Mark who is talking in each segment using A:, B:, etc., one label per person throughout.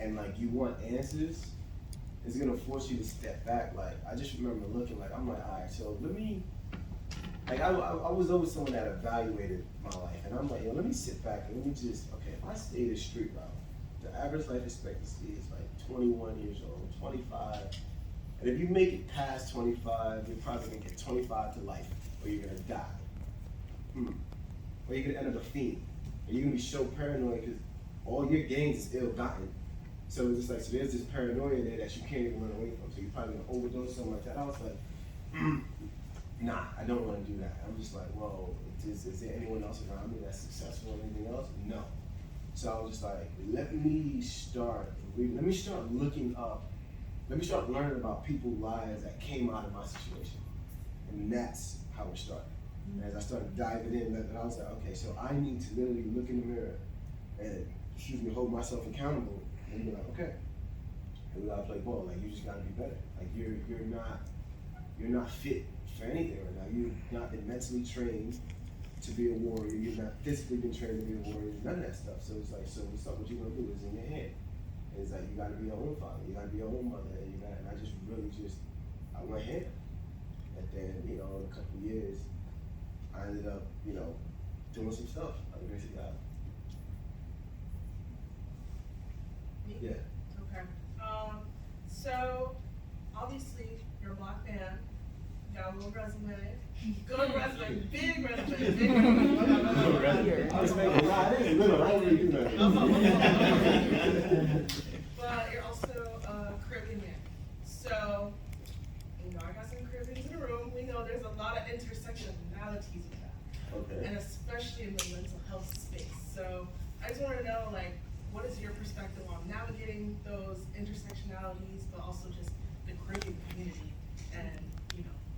A: and like you want answers, it's gonna force you to step back. Like I just remember looking like I'm like, all right, so let me. Like I was always someone that evaluated my life, and I'm like, yo, let me sit back and let me just, okay, if I stay the street route, the average life expectancy is like 21 years old, 25, and if you make it past 25, you're probably gonna get 25 to life, or you're gonna die, or you're gonna end up a fiend, and you're gonna be so paranoid because all your gains is ill-gotten. So it's just like, so there's this paranoia there that you can't even run away from. So you're probably gonna overdose, something like that. I was like, nah, I don't want to do that. I'm just like, well, is there anyone else around me that's successful or anything else? No. So I was just like, let me start looking up, let me start learning about people's lives that came out of my situation. And that's how it started. And as I started diving in, and I was like, okay, so I need to literally look in the mirror and, hold myself accountable and be like, okay, and we gotta play ball. Like, you just gotta be better. Like, you're not fit for anything right now. You're not mentally trained to be a warrior. You're not physically been trained to be a warrior. None of that stuff. So it's like, so what's up? What you gonna do is in your head. And it's like, you gotta be your own father. You gotta be your own mother. And I just really I went ahead. And then, in a couple of years, I ended up, doing some stuff. By the grace of God. Yeah.
B: Okay. So obviously you're a Black man. You got a little resume. Good resume. Big resume. Big resume.
A: I was making I didn't little. I don't really do that.
B: But you're also Caribbean. So, I got some Caribbeans in the room. We know there's a lot of intersectionalities with that.
A: Okay.
B: And especially in the mental health space. So I just want to know, what is your perspective on navigating those intersectionalities, but also just the Caribbean community and,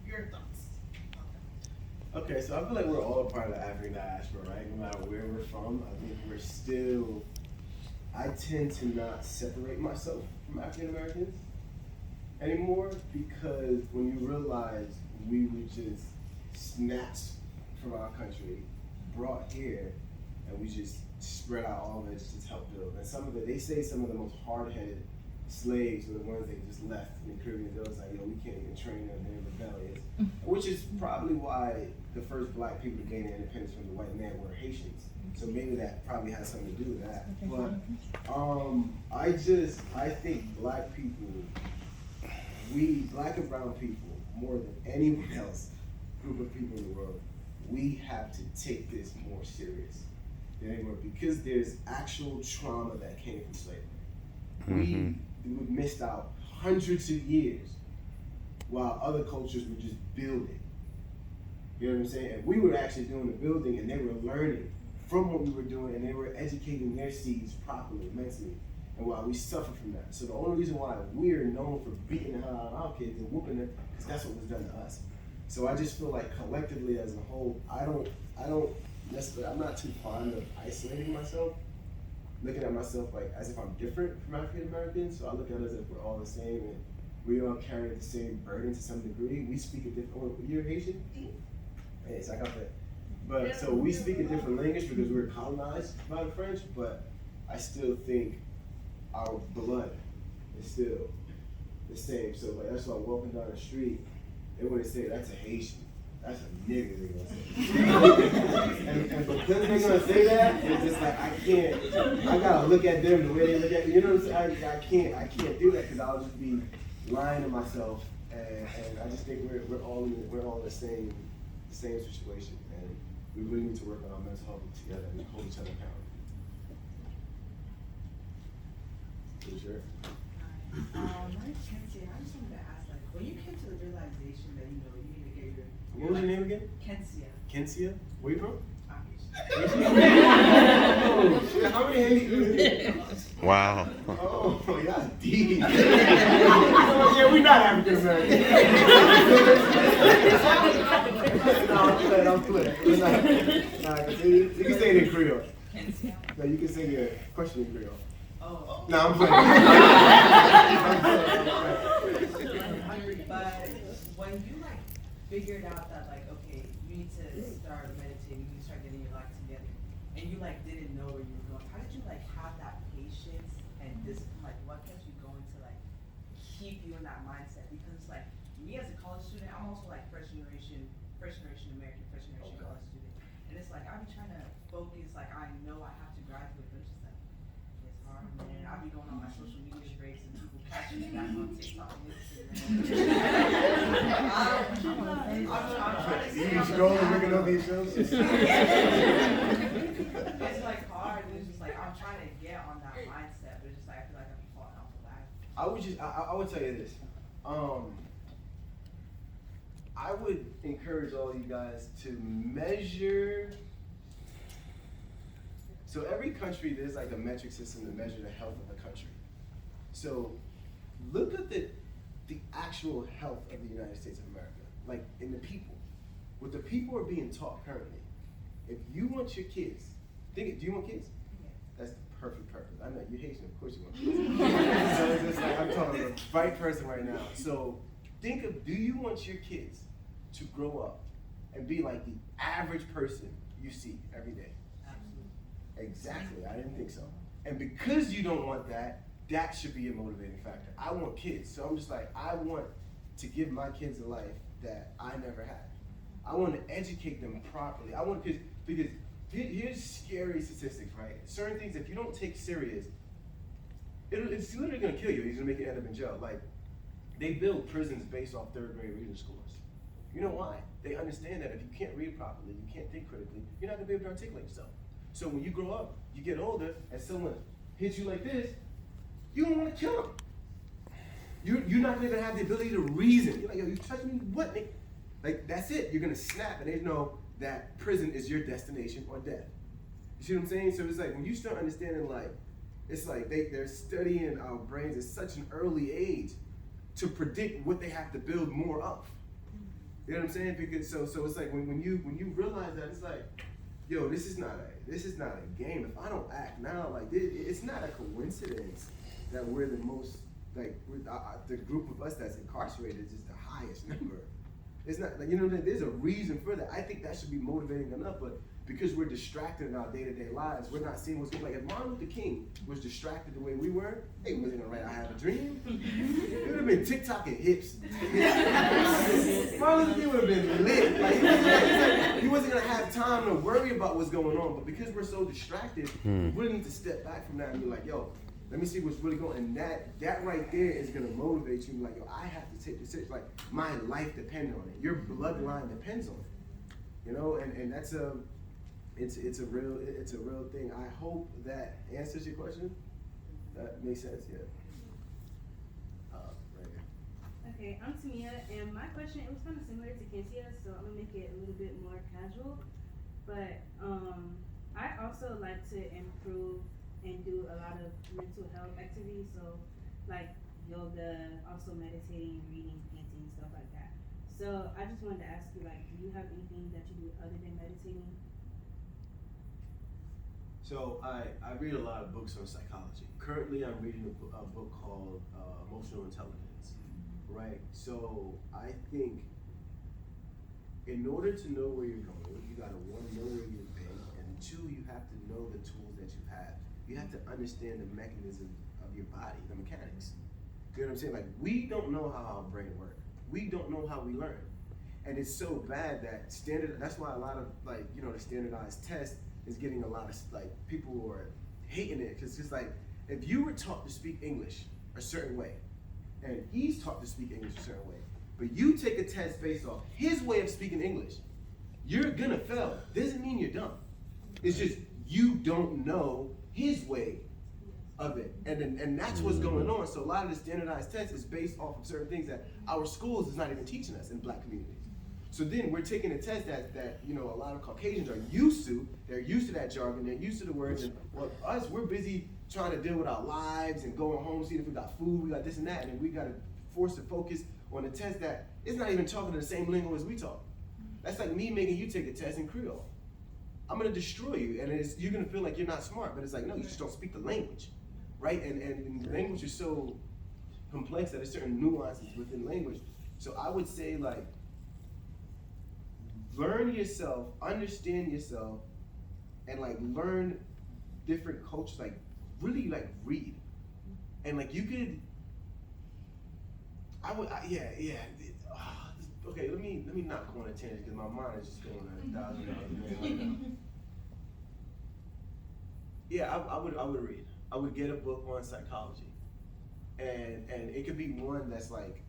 B: your thoughts on that?
A: Okay, so I feel like we're all a part of the African diaspora, right? No matter where we're from, I think I tend to not separate myself from African Americans anymore, because when you realize we were just snatched from our country, brought here, and we just spread out all of it just to help build. And they say some of the most hard-headed slaves were the ones that just left in the Caribbean. They was like, we can't even train them, they're rebellious. Which is probably why the first Black people to gain their independence from the white man were Haitians. So maybe that probably has something to do with that. But I think Black people, Black and brown people, more than anyone else, group of people in the world, we have to take this more serious than anyone, because there's actual trauma that came from slavery. We missed out hundreds of years while other cultures were just building. You know what I'm saying? And we were actually doing the building, and they were learning from what we were doing, and they were educating their seeds properly, mentally. And while we suffer from that. So the only reason why we're known for beating the hell out of our kids and whooping them, because that's what was done to us. So I just feel like collectively as a whole, I don't necessarily, I'm not too fond of isolating myself, looking at myself like as if I'm different from African Americans. So I look at it as if we're all the same and we all carry the same burden to some degree. We speak a different, you're Haitian? Hey, it's like I'm there. But so we speak a different language because we were colonized by the French, but I still think our blood is still the same. So like that's why walking down the street, they wouldn't say that's a Haitian. That's a nigga, they gonna say. and because they're gonna say that, it's just like I gotta look at them the way they look at me. You know what I'm saying? I can't do that because I'll just be lying to myself, and I just think we're all in the same situation, and we really need to work on our mental health together and hold each other accountable. You sure?
C: My Kenzie, I just wanted to ask, when you came to the realization that you need to get your
A: What was your name again?
C: Kensia.
A: Kensia? Where you from?
C: Oh,
A: shit. How many Haitians?
D: Wow.
A: Oh, yeah, deep. Yeah, we're not African American. No, I'm playing. You can say it in Creole. No, you can say your question in Creole.
C: Oh.
A: No, I'm playing.
C: But when you figured out that okay, you need to start meditating, you need to start getting your life together, and you didn't know where you were going, how did you have that patience and discipline? Like, what kept you going to like keep you in that mindset? Because it's like me as a college student, I'm also like first generation American, first generation
A: Okay.
C: college student, and it's like I be trying to focus. Like I know I have to graduate, but it's just like it's hard, man. I be going on my social media breaks and people catching me back on TikTok and Instagram. I'm trying to
A: You scrolling, looking at these shows?
C: It's like hard. It's just like I'm trying to get on that mindset, but it's just like I feel like I'm falling off the wagon.
A: I would tell you this. I would encourage all you guys to measure. So every country, there's like a metric system to measure the health of a country. So look at the actual health of the United States of America, like in the people. What the people are being taught currently. If you want your kids, do you want kids?
C: Yeah.
A: That's the perfect purpose. I know you're Haitian, of course you want kids. So it's just like I'm talking to the right person right now. So think of, do you want your kids to grow up and be like the average person you see every day?
C: Absolutely.
A: Exactly, I didn't think so. And because you don't want that, that should be a motivating factor. I want kids, so I'm just like, I want to give my kids a life that I never had. I want to educate them properly. I want kids, because here's scary statistics, right? Certain things, if you don't take serious, it's literally gonna kill you. It's gonna make you end up in jail. Like, they build prisons based off third grade reading scores. You know why? They understand that if you can't read properly, you can't think critically, you're not gonna be able to articulate yourself. So when you grow up, you get older, and someone hits you like this, you don't want to kill them. You're not gonna have the ability to reason. You're like, yo, you touch me, what? Like, that's it. You're gonna snap, and they know that prison is your destination or death. You see what I'm saying? So it's like, when you start understanding, like, it's like they're studying our brains at such an early age to predict what they have to build more of. You know what I'm saying? Because so it's like when you realize that, it's like, yo, this is not a game. If I don't act now, like, it's not a coincidence that we're the most, like, the group of us that's incarcerated is the highest number. It's not, like, you know, there's a reason for that. I think that should be motivating enough, but because we're distracted in our day-to-day lives, we're not seeing what's going on. Like, if Martin Luther King was distracted the way we were, he wasn't gonna write I Have a Dream. It would have been TikTok and hips. Martin Luther King would have been lit. Like, he wasn't gonna have time to worry about what's going on, but because we're so distracted, we really need to step back from that and be like, yo, let me see what's really going on. And that right there is gonna motivate you. Like, yo, I have to take this serious. Like, my life depends on it. Your bloodline depends on it. You know, and that's it's a real thing. I hope that answers your question. That makes sense, yeah. Right here.
D: Okay, I'm Tamia, and my question, it was kind of similar to Kenzia's, so I'm gonna make it a little bit more casual. But I also like to improve and do a lot of mental health activities, so like yoga, also meditating, reading, painting, stuff like that. So I just wanted to ask you, like, do you have anything that you do other than meditating?
A: So I read a lot of books on psychology. Currently, I'm reading a book called Emotional Intelligence, right? So I think in order to know where you're going, you gotta, one, know where you've been, and two, you have to know the tools that you have. You have to understand the mechanism of your body, the mechanics. You know what I'm saying? Like, we don't know how our brain works. We don't know how we learn. And it's so bad that that's why a lot of, like, you know, the standardized test is getting a lot of, like, people who are hating it. Cause it's like, if you were taught to speak English a certain way, and he's taught to speak English a certain way, but you take a test based off his way of speaking English, you're gonna fail. Doesn't mean you're dumb. It's just, you don't know his way of it. And that's what's going on. So a lot of the standardized tests is based off of certain things that our schools is not even teaching us in Black communities. So then we're taking a test that you know, a lot of Caucasians are used to. They're used to that jargon, they're used to the words, and well, us, we're busy trying to deal with our lives and going home, seeing if we got food, we got this and that, and we got to force to focus on a test that is not even talking the same lingo as we talk. That's like me making you take a test in Creole. I'm gonna destroy you, and you're gonna feel like you're not smart, but it's like, no, you just don't speak the language, right? And language is so complex that there's certain nuances within language. So I would say, like, learn yourself, understand yourself, and like learn different cultures, like really like read. And like you could, okay, let me not go on a tangent because my mind is just going at 1,000 miles a minute right now. Yeah, I would read. I would get a book on psychology, and it could be one that's like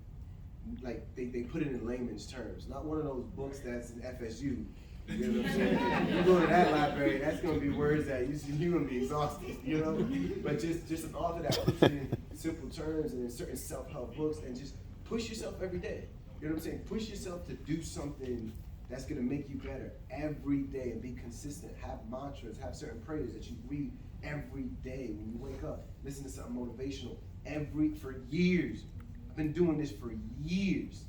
A: they put it in layman's terms, not one of those books that's in FSU. You know what I'm saying? You go to that library, that's gonna be words that you're gonna be exhausted, you know? But just an author that puts it in simple terms and in certain self-help books and just push yourself every day. You know what I'm saying? Push yourself to do something that's gonna make you better every day and be consistent. Have mantras, have certain prayers that you read every day when you wake up. Listen to something motivational for years. I've been doing this for years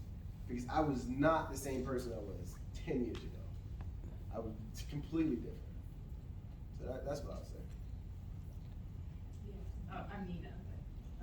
A: because I was not the same person I was 10 years ago. I was completely different. So that's what I would say.
E: Yeah. I'm Nina.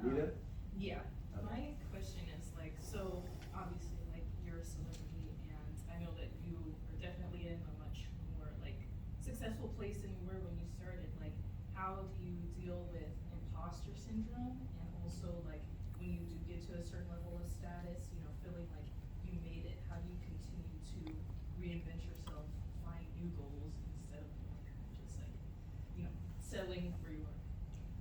A: Nina?
E: Yeah. My question is like, so obviously like you're a celebrity and I know that you are definitely in a much more like successful place than you were when you started. Like, how do you deal with imposter syndrome and also like when you do get to a certain level of status, you know, feeling like you made it, how do you continue to reinvent yourself, find new goals instead of like just like, you know, settling where you are?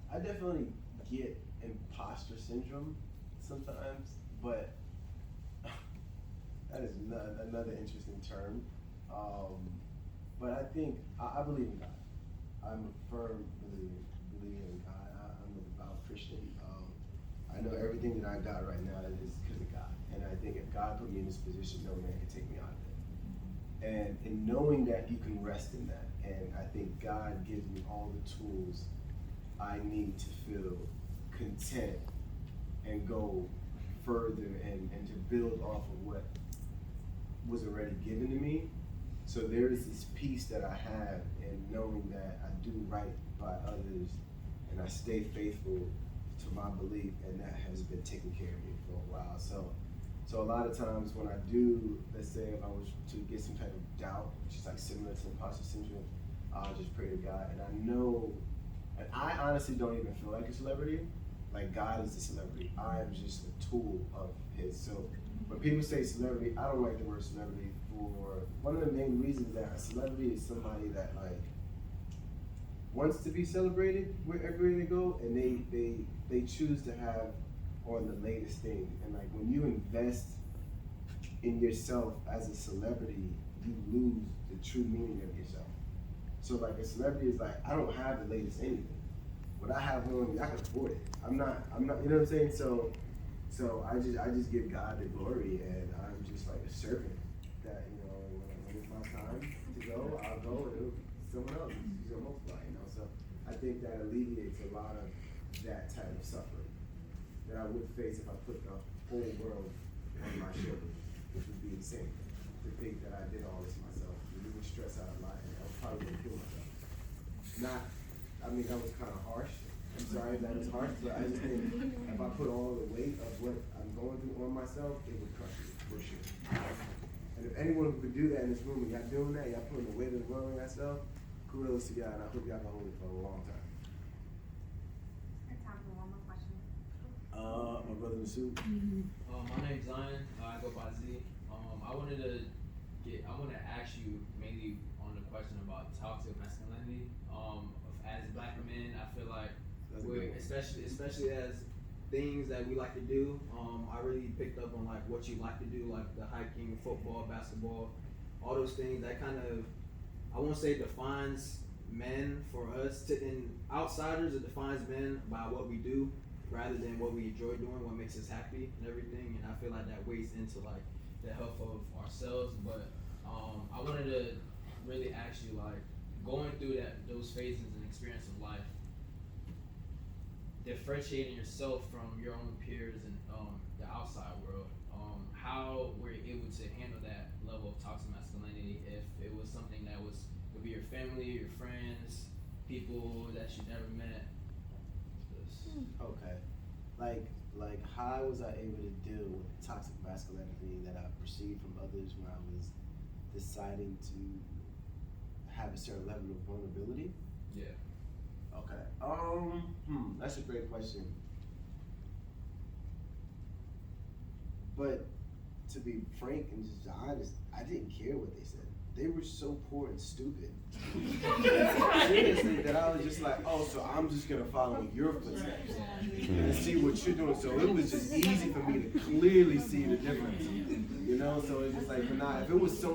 A: I definitely get imposter syndrome sometimes, but that is another interesting term. But I think I believe in God. I'm a firm believer in God. I'm a devout Christian. I know everything that I got right now is because of God. And I think if God put me in this position, no man can take me out of it. And in knowing that, you can rest in that. And I think God gives me all the tools I need to feel content and go further and to build off of what was already given to me. So there is this peace that I have in knowing that I do right by others and I stay faithful to my belief, and that has been taking care of me for a while. So a lot of times when I do, let's say if I was to get some type of doubt, which is like similar to imposter syndrome, I'll just pray to God. And I know, and I honestly don't even feel like a celebrity. Like God is a celebrity. I am just a tool of His. So when people say celebrity, I don't like the word celebrity for one of the main reasons that a celebrity is somebody that like wants to be celebrated wherever they go, and they choose to have on the latest thing. And like when you invest in yourself as a celebrity, you lose the true meaning of yourself. So like a celebrity is like, I don't have the latest anything. What I have on me, I can afford it. I'm not, you know what I'm saying? So I just give God the glory, and I'm just like a servant that, you know, when it's my time to go, I'll go, and it'll be someone else. He's gonna multiply, you know? So I think that alleviates a lot of that type of suffering that I would face if I put the whole world on my shoulders, which would be insane to think that I did all this myself. It would stress out a lot, and I would probably kill myself. I mean, that was kind of harsh. I'm sorry if that was harsh, but I just think if I put all the weight of what I'm going through on myself, it would crush me, for sure. And if anyone who could do that in this room, and y'all doing that, y'all putting the weight of the world on yourself, kudos to y'all, and I hope y'all can hold it for a long time.
F: Time for one more question.
A: My brother Masood.
G: My name's Zion. I go by Z. I wanted to ask you mainly on the question about toxic masculinity. As black men, I feel like we're especially as things that we like to do. I really picked up on like what you like to do, like the hiking, football, basketball, all those things. That kind of, I won't say defines men for us. In outsiders, it defines men by what we do rather than what we enjoy doing, what makes us happy and everything. And I feel like that weighs into like the health of ourselves. But I wanted to really ask you, like, going through those phases and experience of life, differentiating yourself from your own peers and the outside world, how were you able to handle that level of toxic masculinity if it was something that would be your family, your friends, people that you never met?
A: Okay. Like how was I able to deal with toxic masculinity that I perceived from others when I was deciding to have a certain level of vulnerability?
G: Yeah.
A: Okay. That's a great question. But to be frank and just honest, I didn't care what they said. They were so poor and stupid. Seriously, that I was just like, oh, so I'm just gonna follow your footsteps and see what you're doing. So it was just easy for me to clearly see the difference. You know, so it's just like, but nah, if it was so